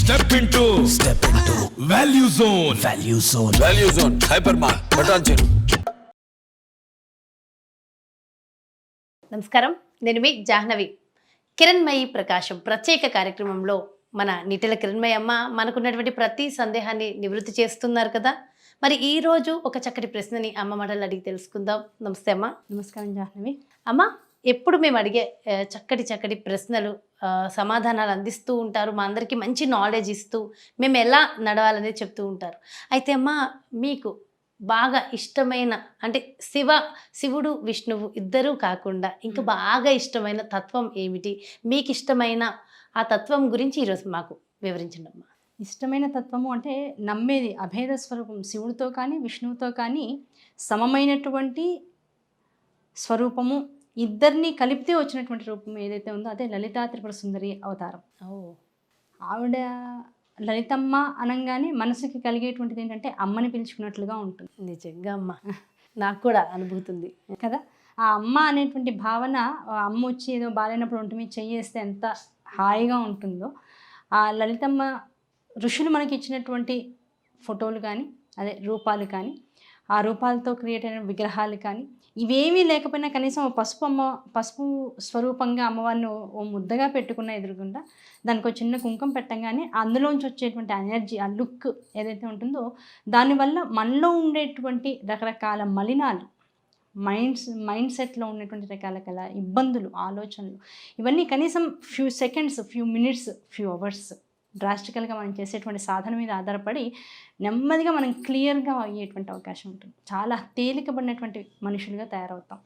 Step into Value Zone. Value Zone. Hypermart. Button check. నమస్కారం, నేను మీ జాహ్నవి. కిరణ్మయి ప్రకాశం ప్రత్యేక కార్యక్రమంలో మన నిటిల కిరణ్మయి అమ్మ మనకున్నటువంటి ప్రతి సందేహాన్ని నివృత్తి చేస్తున్నారు కదా. మరి ఈరోజు ఒక చక్కటి ప్రశ్నని అమ్మ మాటలు అడిగి తెలుసుకుందాం. నమస్తే అమ్మ. నమస్కారం జాహ్నవి. అమ్మ, ఎప్పుడు మేము అడిగే చక్కటి ప్రశ్నలు సమాధానాలు అందిస్తూ ఉంటారు, మా అందరికీ మంచి నాలెడ్జ్ ఇస్తూ మేము ఎలా నడవాలనేది చెప్తూ ఉంటారు. అయితే అమ్మ, మీకు బాగా ఇష్టమైన అంటే శివుడు విష్ణువు ఇద్దరూ కాకుండా ఇంకా బాగా ఇష్టమైన తత్వం ఏమిటి? మీకు ఇష్టమైన ఆ తత్వం గురించి ఈరోజు మాకు వివరించండి అమ్మా. ఇష్టమైన తత్వము అంటే నమ్మేది అభేద స్వరూపం, శివుడితో కానీ విష్ణువుతో కానీ సమమైనటువంటి స్వరూపము, ఇద్దరిని కలిపితే వచ్చినటువంటి రూపం ఏదైతే ఉందో అదే లలితా త్రిపుర సుందరి అవతారం. ఆవిడ లలితమ్మ అనగానే మనసుకి కలిగేటువంటిది ఏంటంటే అమ్మని పిలుచుకున్నట్లుగా ఉంటుంది. నిజంగా అమ్మ, నాకు కూడా అనుభూతుంది కదా. ఆ అమ్మ అనేటువంటి భావన, అమ్మ వచ్చి ఏదో బాగాలేనప్పుడు ఒంటి మీద చెయ్యేస్తే ఎంత హాయిగా ఉంటుందో, ఆ లలితమ్మ ఋషులు మనకి ఇచ్చినటువంటి ఫోటోలు కానీ అదే రూపాలు కానీ, ఆ రూపాలతో క్రియేట్ అయిన విగ్రహాలు కానీ ఇవేమీ లేకపోయినా కనీసం పసుపు స్వరూపంగా అమ్మవారిని ఓ ముద్దగా పెట్టుకున్న ఎదురుగుండా దానికి ఒక చిన్న కుంకుమ పెట్టంగానే అందులోంచి వచ్చేటువంటి ఎనర్జీ, ఆ లుక్ ఏదైతే ఉంటుందో దానివల్ల మనలో ఉండేటువంటి రకరకాల మలినాలు, మైండ్ సెట్లో ఉన్నటువంటి రకాల ఇబ్బందులు, ఆలోచనలు ఇవన్నీ కనీసం few seconds, few minutes, few hours డ్రాస్టికల్గా మనం చేసేటువంటి సాధన మీద ఆధారపడి నెమ్మదిగా మనం క్లియర్గా అయ్యేటువంటి అవకాశం ఉంటుంది. చాలా తేలికబడినటువంటి మనుషులుగా తయారవుతాం.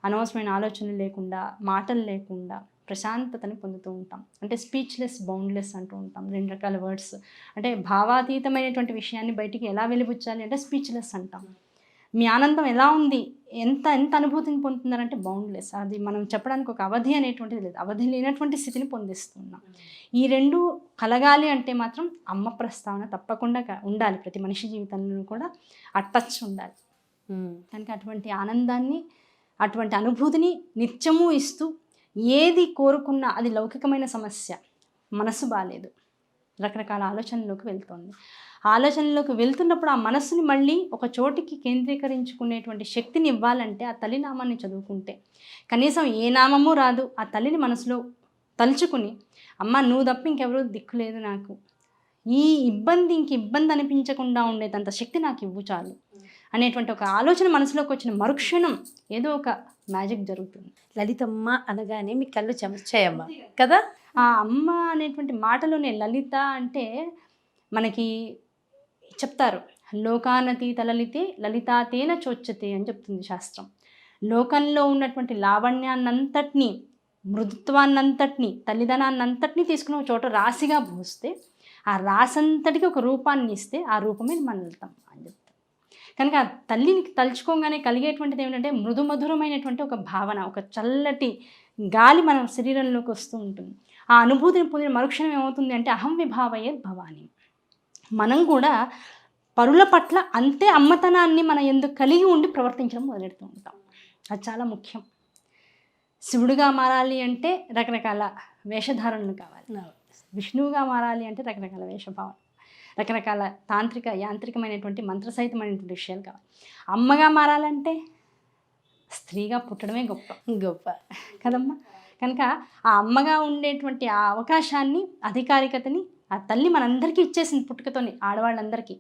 అనవసరమైన ఆలోచనలు లేకుండా, మాటలు లేకుండా ప్రశాంతతని పొందుతూ ఉంటాం. అంటే స్పీచ్లెస్, బౌండ్లెస్ అంటూ ఉంటాం. రెండు రకాల వర్డ్స్. అంటే భావాతీతమైనటువంటి విషయాన్ని బయటికి ఎలా వెలిబుచ్చాలి అంటే స్పీచ్లెస్ అంటాం. మీ ఆనందం ఎలా ఉంది, ఎంత అనుభూతిని పొందుతున్నారంటే బౌండ్లెస్. అది మనం చెప్పడానికి ఒక అవధి అనేటువంటిది లేదు. అవధి లేనటువంటి స్థితిని పొందిస్తున్నాం. ఈ రెండు కలగాలి అంటే మాత్రం అమ్మ ప్రస్తావన తప్పకుండా ఉండాలి. ప్రతి మనిషి జీవితంలో కూడా ఆ టచ్ ఉండాలి. కనుక అటువంటి ఆనందాన్ని, అటువంటి అనుభూతిని నిత్యము ఇస్తూ, ఏది కోరుకున్నా అది లౌకికమైన సమస్య, మనసు బాలేదు, రకరకాల ఆలోచనలోకి వెళ్తుంది. ఆలోచనలోకి వెళ్తున్నప్పుడు ఆ మనస్సుని మళ్ళీ ఒక చోటికి కేంద్రీకరించుకునేటువంటి శక్తిని ఇవ్వాలంటే ఆ తల్లి నామాన్ని చదువుకుంటే, కనీసం ఏ నామము రాదు, ఆ తల్లిని మనసులో తలుచుకుని, అమ్మ నువ్వు తప్ప ఇంకెవరూ దిక్కు లేదు నాకు, ఈ ఇంక ఇబ్బంది అనిపించకుండా ఉండేదంత శక్తి నాకు ఇవ్వు చాలు అనేటువంటి ఒక ఆలోచన మనసులోకి వచ్చిన మరుక్షణం ఏదో ఒక మ్యాజిక్ జరుగుతుంది. లలితమ్మ అనగానే మీ కళ్ళు చెమర్చాయమ్మ కదా. ఆ అమ్మ అనేటువంటి మాటలోనే లలిత అంటే మనకి చెప్తారు, లోకానతీత లలితే లలితాతేన చోచ్యతే అని చెప్తుంది శాస్త్రం. లోకంలో ఉన్నటువంటి లావణ్యాన్నంతటినీ, మృదుత్వాన్నంతటినీ, తల్లిదనాన్నంతటినీ తీసుకుని ఒక చోట రాశిగా పోస్తే ఆ రాసంతటికి ఒక రూపాన్ని ఇస్తే ఆ రూపమే మన లలితమ్మ అని చెప్తారు. కనుక ఆ తల్లిని తలుచుకోగానే కలిగేటువంటిది ఏమిటంటే మృదుమధురమైనటువంటి ఒక భావన, ఒక చల్లటి గాలి మన శరీరంలోకి వస్తూ ఉంటుంది. ఆ అనుభూతిని పొందిన మరుక్షణం ఏమవుతుంది అంటే అహం విభావయేద్ భవాని. మనం కూడా పరుల పట్ల అంతే అమ్మతనాన్ని మన ఎందుకు కలిగి ఉండి ప్రవర్తించడం మొదలెడుతూ ఉంటాం. అది చాలా ముఖ్యం. శివుడిగా మారాలి అంటే రకరకాల వేషధారణలు కావాలి, విష్ణువుగా మారాలి అంటే రకరకాల వేషభావాలు, రకరకాల యాంత్రికమైనటువంటి మంత్రసహితమైనటువంటి విషయాలు కావాలి. అమ్మగా మారాలంటే స్త్రీగా పుట్టడమే గొప్ప కదమ్మా. కనుక ఆ అమ్మగా ఉండేటువంటి ఆ అవకాశాన్ని, అధికారికతని ఆ తల్లి మనందరికీ ఇచ్చేసింది పుట్టుకతోని, ఆడవాళ్ళందరికీ.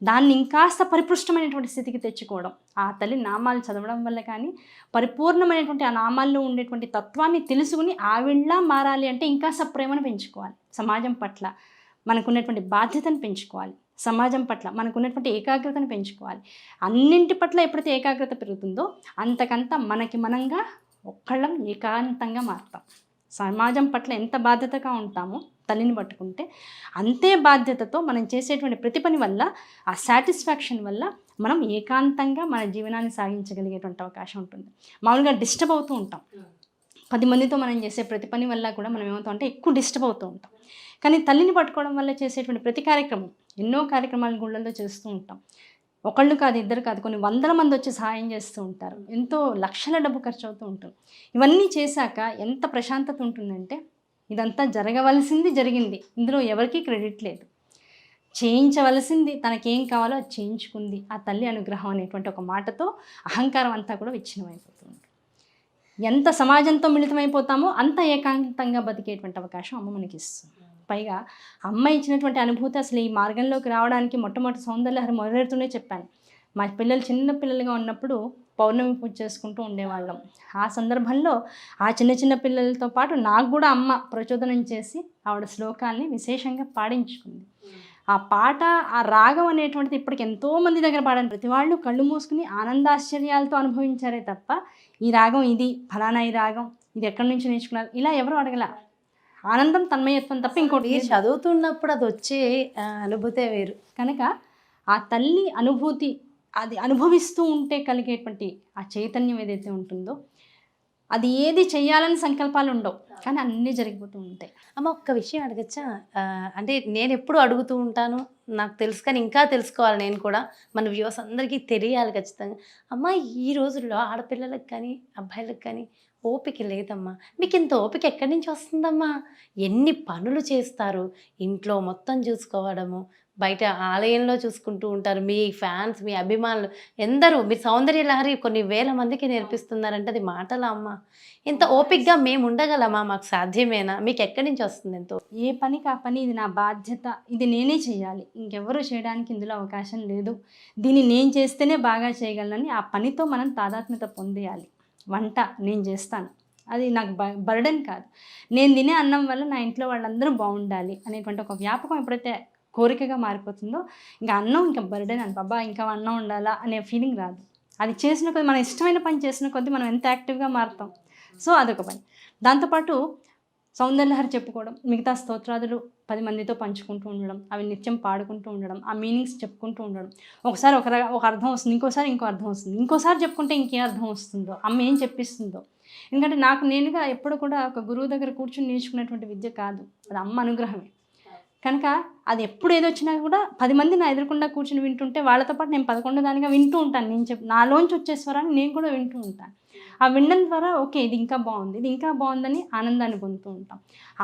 దాన్ని ఇంకాస్త పరిపృష్టమైనటువంటి స్థితికి తెచ్చుకోవడం, ఆ తల్లి నామాలు చదవడం వల్ల కానీ పరిపూర్ణమైనటువంటి ఆ నామాల్లో ఉండేటువంటి తత్వాన్ని తెలుసుకుని ఆవిళ్ళ మారాలి అంటే ఇంకాస్త ప్రేమను పెంచుకోవాలి. సమాజం పట్ల మనకున్నటువంటి బాధ్యతను పెంచుకోవాలి. సమాజం పట్ల మనకున్నటువంటి ఏకాగ్రతను పెంచుకోవాలి. అన్నింటి పట్ల ఎప్పుడైతే ఏకాగ్రత పెరుగుతుందో అంతకంత మనకి మనంగా ఒక్కళ్ళం ఏకాంతంగా మారుతాం. సమాజం పట్ల ఎంత బాధ్యతగా ఉంటామో తల్లిని పట్టుకుంటే అంతే బాధ్యతతో మనం చేసేటువంటి ప్రతి పని వల్ల, ఆ సాటిస్ఫాక్షన్ వల్ల మనం ఏకాంతంగా మన జీవనాన్ని సాగించగలిగేటువంటి అవకాశం ఉంటుంది. మామూలుగా డిస్టర్బ్ అవుతూ ఉంటాం. 10 మందితో మనం చేసే ప్రతి పని వల్ల కూడా మనం ఏమవుతాం అంటే ఎక్కువ డిస్టర్బ్ అవుతూ ఉంటాం. కానీ తల్లిని పట్టుకోవడం వల్ల చేసేటువంటి ప్రతి కార్యక్రమం, ఎన్నో కార్యక్రమాలు గుళ్ళల్లో చేస్తూ ఉంటాం. ఒకళ్ళు కాదు, ఇద్దరు కాదు, కొన్ని 100 మంది వచ్చి సహాయం చేస్తూ ఉంటారు. ఎంతో లక్షల డబ్బు ఖర్చు అవుతూ ఉంటుంది. ఇవన్నీ చేశాక ఎంత ప్రశాంతత ఉంటుందంటే ఇదంతా జరగవలసింది జరిగింది, ఇందులో ఎవరికీ క్రెడిట్ లేదు. చేయించవలసింది తనకేం కావాలో అది చేయించుకుంది. ఆ తల్లి అనుగ్రహం అనేటువంటి ఒక మాటతో అహంకారం అంతా కూడా విచ్ఛిన్నమైపోతుంది. ఎంత సమాజంతో మిళితమైపోతామో అంత ఏకాంతంగా బతికేటువంటి అవకాశం అమ్మ మనకి ఇస్తుంది. పైగా అమ్మ ఇచ్చినటువంటి అనుభూతి, అసలు ఈ మార్గంలోకి రావడానికి మొట్టమొదటి సౌందర్యలహరి మొదలెడుతూనే చెప్పాను. మా పిల్లలు చిన్న పిల్లలుగా ఉన్నప్పుడు పౌర్ణమి పూజ చేసుకుంటూ ఉండేవాళ్ళం. ఆ సందర్భంలో ఆ చిన్న చిన్న పిల్లలతో పాటు నాకు కూడా అమ్మ ప్రచోదనం చేసి ఆవిడ శ్లోకాల్ని విశేషంగా పాడించుకుంది. ఆ పాట, ఆ రాగం అనేటువంటిది ఇప్పటికి ఎంతోమంది దగ్గర పాడాను. ప్రతి వాళ్ళు కళ్ళు మూసుకుని ఆనందాశ్చర్యాలతో అనుభవించారే తప్ప ఈ రాగం ఇది, ఫలానా ఈ రాగం ఇది ఎక్కడి నుంచి నేర్చుకున్నారు ఇలా ఎవరు అడగల. ఆనందం, తన్మయత్వం తప్ప ఇంకోటి మీరు చదువుతున్నప్పుడు అది వచ్చే అనుభూతే వేరు. కనుక ఆ తల్లి అనుభూతి, అది అనుభవిస్తూ ఉంటే కలిగేటువంటి ఆ చైతన్యం ఏదైతే ఉంటుందో, అది ఏది చెయ్యాలని సంకల్పాలు ఉండవు, కానీ అన్నీ జరిగిపోతూ ఉంటాయి. అమ్మ ఒక్క విషయం అడగచ్చా? అంటే నేను ఎప్పుడు అడుగుతూ ఉంటాను, నాకు తెలుసు కానీ ఇంకా తెలుసుకోవాలి నేను కూడా, మన వ్యూవర్స్ అందరికీ తెలియాలి ఖచ్చితంగా. అమ్మ ఈ రోజుల్లో ఆడపిల్లలకు కానీ అబ్బాయిలకు కానీ ఓపిక లేదమ్మా. మీకు ఇంత ఓపిక ఎక్కడి నుంచి వస్తుందమ్మా? ఎన్ని పనులు చేస్తారు, ఇంట్లో మొత్తం చూసుకోవడము, బయట ఆలయంలో చూసుకుంటూ ఉంటారు. మీ ఫ్యాన్స్, మీ అభిమానులు ఎందరూ, మీ సౌందర్యలహరి కొన్ని వేల మందికి నేర్పిస్తున్నారంటే అది మాటలా అమ్మ? ఇంత ఓపికగా మేము ఉండగలమా? మాకు సాధ్యమేనా? మీకు ఎక్కడి నుంచి వస్తుంది ఎంతో? ఏ పనికి ఆ పని, ఇది నా బాధ్యత, ఇది నేనే చేయాలి, ఇంకెవరు చేయడానికి ఇందులో అవకాశం లేదు, దీన్ని నేను చేస్తేనే బాగా చేయగలనని ఆ పనితో మనం తాదాత్మ్యత పొందేయాలి. వంట నేను చేస్తాను, అది నాకు బర్డెన్ కాదు. నేను తినే అన్నం వల్ల నా ఇంట్లో వాళ్ళందరూ బాగుండాలి అనేటువంటి ఒక వ్యాపకం ఎప్పుడైతే కోరికగా మారిపోతుందో, ఇంకా అన్నం ఇంకా బర్డెన్ అని, బాబా ఇంకా అన్నం ఉండాలా అనే ఫీలింగ్ రాదు. అది చేసిన కొద్ది, మన ఇష్టమైన పని చేసిన కొద్దీ మనం ఎంత యాక్టివ్గా మారుతాం. సో అదొక పని. దాంతోపాటు సౌందర్యలహరి చెప్పుకోవడం, మిగతా స్తోత్రాదులు 10 మందితో పంచుకుంటూ ఉండడం, అవి నిత్యం పాడుకుంటూ ఉండడం, ఆ మీనింగ్స్ చెప్పుకుంటూ ఉండడం. ఒకసారి ఒక అర్థం వస్తుంది, ఇంకోసారి ఇంకో అర్థం వస్తుంది, ఇంకోసారి చెప్పుకుంటే ఇంకే అర్థం వస్తుందో, అమ్మ ఏం చెప్పిస్తుందో. ఎందుకంటే నాకు నేనుగా ఎప్పుడు కూడా ఒక గురువు దగ్గర కూర్చుని నేర్చుకున్నటువంటి విద్య కాదు, అది అమ్మ అనుగ్రహమే. కనుక అది ఎప్పుడు ఏదొచ్చినా కూడా 10 మంది నా ఎదురకుండా కూర్చుని వింటుంటే వాళ్ళతో పాటు నేను 11 దానిగా వింటూ ఉంటాను. నేను నాలోంచి వచ్చే స్వరాన్ని నేను కూడా వింటూ ఉంటాను. ఆ వినడం ద్వారా ఓకే ఇది ఇంకా బాగుంది, ఇది ఇంకా బాగుందని ఆనందాన్ని పొందుతూ ఉంటాం.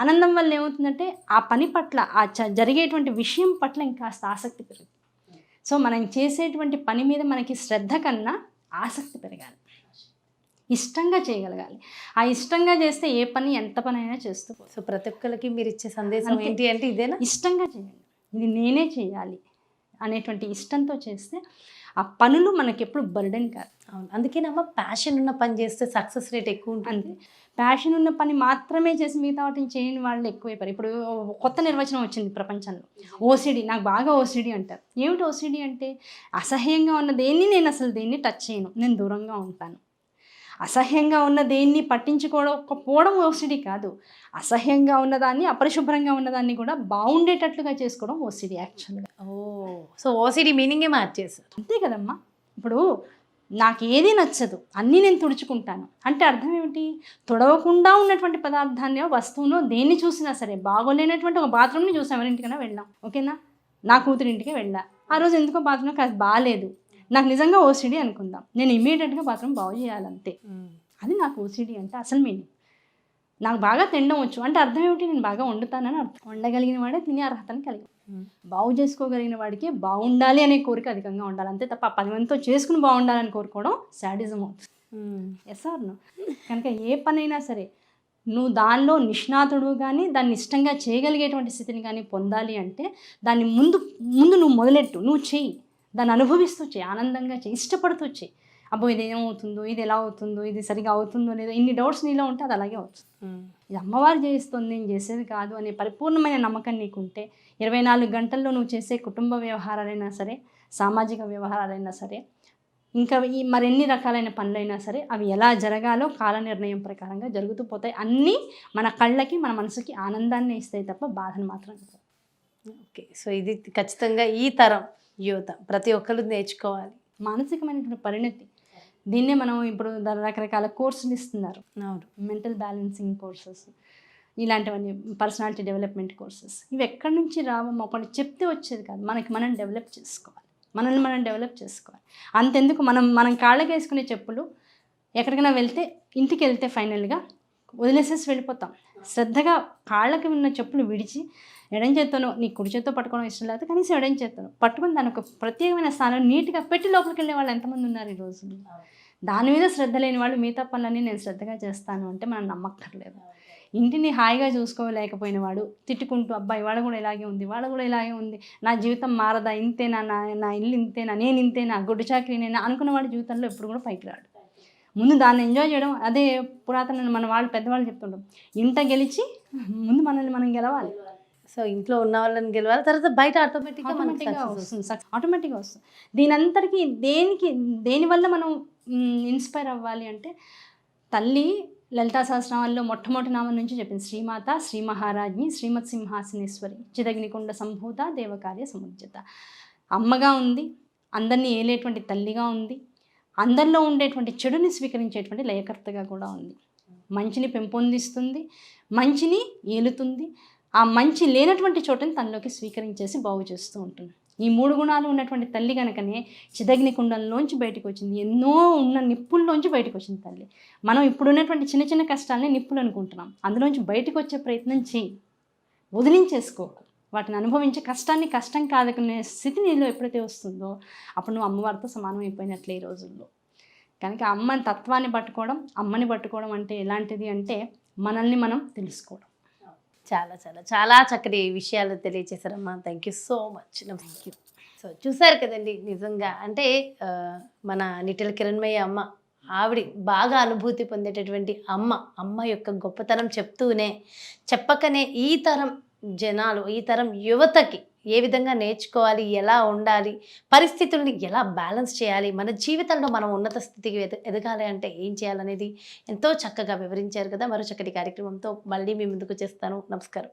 ఆనందం వల్ల ఏమవుతుందంటే ఆ పని పట్ల, ఆ జరిగేటువంటి విషయం పట్ల ఇంకాస్త ఆసక్తి పెరుగుతుంది. సో మనం చేసేటువంటి పని మీద మనకి శ్రద్ధ కన్నా ఆసక్తి పెరగాలి, ఇష్టంగా చేయగలగాలి. ఆ ఇష్టంగా చేస్తే ఏ పని ఎంత పని అయినా చేస్తూ. సో ప్రతి ఒక్కరికి మీరు ఇచ్చే సందేశం ఏంటి అంటే ఇదేనా? ఇష్టంగా చేయండి, ఇది నేనే చేయాలి అనేటువంటి ఇష్టంతో చేస్తే ఆ పనులు మనకి ఎప్పుడు బర్డెన్ కాదు. అవును, అందుకేనమ్మా ప్యాషన్ ఉన్న పని చేస్తే సక్సెస్ రేట్ ఎక్కువ ఉంటుంది. అంతే, ప్యాషన్ ఉన్న పని మాత్రమే చేసి మిగతా వాటిని చేయని వాళ్ళు ఎక్కువైపోయారు. ఇప్పుడు కొత్త నిర్వచనం వచ్చింది ప్రపంచంలో, ఓసిడి. నాకు బాగా ఓసిడి అంటారు. ఏమిటి ఓసిడి అంటే? అసహ్యంగా ఉన్న దేన్ని నేను అసలు దేన్ని టచ్ చేయను, నేను దూరంగా ఉంటాను. అసహ్యంగా ఉన్న దేన్ని పట్టించుకోకపోవడం ఓసిడి కాదు, అసహ్యంగా ఉన్నదాన్ని, అపరిశుభ్రంగా ఉన్నదాన్ని కూడా బాగుండేటట్లుగా చేసుకోవడం ఓసిడి యాక్చువల్గా. సో ఓసిడి మీనింగే మార్చేశారు. అంతే కదమ్మా. ఇప్పుడు నాకు ఏది నచ్చదు, అన్నీ నేను తుడుచుకుంటాను అంటే అర్థం ఏమిటి? తుడవకుండా ఉన్నటువంటి పదార్థాన్ని, వస్తువును, దేన్ని చూసినా సరే, బాగోలేనటువంటి ఒక బాత్రూమ్ని చూసాం, ఎవరింటికైనా వెళ్ళాం, ఓకేనా? నా కూతురింటికి వెళ్ళా, ఆ రోజు ఎందుకో బాత్రూమ్ కాస్త బాగాలేదు, నాకు నిజంగా ఓసిడి అనుకుందాం, నేను ఇమీడియట్గా బాత్రూమ్ బాగు చేయాలంతే. అది నాకు ఓసిడి అంటే అసలు మీనింగ్. నాకు బాగా తినడం వచ్చు అంటే అర్థం ఏమిటి? నేను బాగా వండుతానని అర్థం. వండగలిగిన వాడే తినే అర్హతని కలిగి, బాగు చేసుకోగలిగిన వాడికి బాగుండాలి అనే కోరిక అధికంగా ఉండాలి, అంతే తప్ప 10 మందితో చేసుకుని బాగుండాలని కోరుకోవడం శాడిజం అవుతుంది. Yes or no? కనుక ఏ పనైనా సరే నువ్వు దానిలో నిష్ణాతుడు కానీ, దాన్ని ఇష్టంగా చేయగలిగేటువంటి స్థితిని కానీ పొందాలి అంటే దాన్ని ముందు నువ్వు మొదలెట్టు, నువ్వు చెయ్యి, దాన్ని అనుభవిస్తూ చేయి, ఆనందంగా చేయి, ఇష్టపడుతూ చేయి. అబ్బో ఇది ఏమవుతుందో, ఇది ఎలా అవుతుందో, ఇది సరిగా అవుతుందో లేదో, ఇన్ని డౌట్స్ నీలో ఉంటే అది అలాగే అవుతుంది. ఇది అమ్మవారు చేస్తుంది, నేను చేసేది కాదు అనే పరిపూర్ణమైన నమ్మకం నీకుంటే 24 గంటల్లో నువ్వు చేసే కుటుంబ వ్యవహారాలైనా సరే, సామాజిక వ్యవహారాలైనా సరే, ఇంకా ఈ మరెన్ని రకాలైన పనులైనా సరే, అవి ఎలా జరగాలో కాల నిర్ణయం ప్రకారంగా జరుగుతూ పోతాయి. అన్నీ మన కళ్ళకి, మన మనసుకి ఆనందాన్ని ఇస్తాయి తప్ప బాధను మాత్రం. ఓకే, సో ఇది ఖచ్చితంగా ఈ తరం యువత ప్రతి ఒక్కరు నేర్చుకోవాలి. మానసికమైనటువంటి పరిణతి, దీన్నే మనం ఇప్పుడు రకరకాల కోర్సులు ఇస్తున్నారు. అవును, మెంటల్ బ్యాలెన్సింగ్ కోర్సెస్, ఇలాంటివన్నీ పర్సనాలిటీ డెవలప్మెంట్ కోర్సెస్. ఇవి ఎక్కడి నుంచి రావమ్మా? ఒకటి చెప్తే వచ్చేది కాదు, మనం డెవలప్ చేసుకోవాలి, మనల్ని మనం డెవలప్ చేసుకోవాలి. అంతెందుకు, మనం కాళ్ళకి వేసుకునే చెప్పులు ఎక్కడికైనా వెళ్తే, ఇంటికి వెళ్తే ఫైనల్గా వదిలేసేసి వెళ్ళిపోతాం. శ్రద్ధగా కాళ్ళకి ఉన్న చెప్పులు విడిచి ఎడం చేత్తోనో, నీ కుడి చేత్తో పట్టుకోవడం ఇష్టం లేకపోతే కనీసం ఎడం చేత్తోనో పట్టుకొని దాని ఒక ప్రత్యేకమైన స్థానం నీట్గా పెట్టి లోపలికి వెళ్ళే వాళ్ళు ఎంతమంది ఉన్నారు ఈ రోజుల్లో. దాని మీద శ్రద్ధ లేని వాళ్ళు మిగతా పనులన్నీ నేను శ్రద్ధగా చేస్తాను అంటే మనం నమ్మక్కర్లేదు. ఇంటిని హాయిగా చూసుకోలేకపోయిన వాడు తిట్టుకుంటూ అబ్బాయి వాడు కూడా ఇలాగే ఉంది, వాడు కూడా ఇలాగే ఉంది, నా జీవితం మారదా, ఇంతేనా, నా ఇల్లు ఇంతేనా, నేను ఇంతేనా, గుడ్డు చాకరీ నేను అనుకున్నవాడి జీవితంలో ఎప్పుడు కూడా పైకి రాడు. ముందు దాన్ని ఎంజాయ్ చేయడం. అదే పురాతన మన వాళ్ళు పెద్దవాళ్ళు చెప్తుంటాం, ఇంట గెలిచి ముందు మనల్ని మనం గెలవాలి. సో ఇంట్లో ఉన్న వాళ్ళని గెలవాలి, తర్వాత బయట ఆటోమేటిక్గా వస్తుంది, ఆటోమేటిక్గా వస్తుంది. దీనంతటికీ దేనివల్ల మనం ఇన్స్పైర్ అవ్వాలి అంటే తల్లి లలితా సహస్రనామాల్లో మొట్టమొదటి నామం నుంచి చెప్పింది, శ్రీమాత శ్రీ మహారాజ్ని శ్రీమత్ సింహాసనేశ్వరి చిదగ్నికుండ సంభూత దేవకార్య సముజ్జత. అమ్మగా ఉంది, అందరినీ ఏలేటువంటి తల్లిగా ఉంది, అందరిలో ఉండేటువంటి చెడుని స్వీకరించేటువంటి లయకర్తగా కూడా ఉంది. మంచిని పెంపొందిస్తుంది, మంచిని ఏలుతుంది, ఆ మంచి లేనటువంటి చోటని తనలోకి స్వీకరించేసి బాగు చేస్తూ ఉంటుంది. ఈ 3 గుణాలు ఉన్నటువంటి తల్లి కనుకనే చిదగ్ని కుండంలోంచి బయటకు వచ్చింది, ఎన్నో ఉన్న నిప్పుల్లోంచి బయటకు వచ్చింది తల్లి. మనం ఇప్పుడున్నటువంటి చిన్న చిన్న కష్టాలని నిప్పులు అనుకుంటున్నాం, అందులోంచి బయటకు వచ్చే ప్రయత్నం చేయి, వదిలించేసుకోకు. వాటిని అనుభవించే కష్టాన్ని కష్టం కాదనుకునే స్థితి నీలో ఎప్పుడైతే వస్తుందో అప్పుడు నువ్వు అమ్మవారితో సమానం అయిపోయినట్లే ఈ రోజుల్లో. కనుక అమ్మ తత్వాన్ని పట్టుకోవడం, అమ్మని పట్టుకోవడం అంటే ఎలాంటిది అంటే మనల్ని మనం తెలుసుకోవడం. చాలా చాలా చాలా చక్కటి విషయాలు తెలియజేశారమ్మా. Thank you so much. Thank you. So చూసారు కదండి, నిజంగా అంటే మన నిటిల కిరణ్మయ్య అమ్మ, ఆవిడ బాగా అనుభూతి పొందేటటువంటి అమ్మ యొక్క గొప్పతనం చెప్తూనే చెప్పకనే ఈ తరం జనాలు, ఈ తరం యువతకి ఏ విధంగా నేర్చుకోవాలి, ఎలా ఉండాలి, పరిస్థితుల్ని ఎలా బ్యాలెన్స్ చేయాలి, మన జీవితంలో మనం ఉన్నత స్థితికి ఎదగాలి అంటే ఏం చేయాలనేది ఎంతో చక్కగా వివరించారు కదా. మరో చక్కటి కార్యక్రమంతో మళ్ళీ మీ ముందుకు చేస్తాను. నమస్కారం.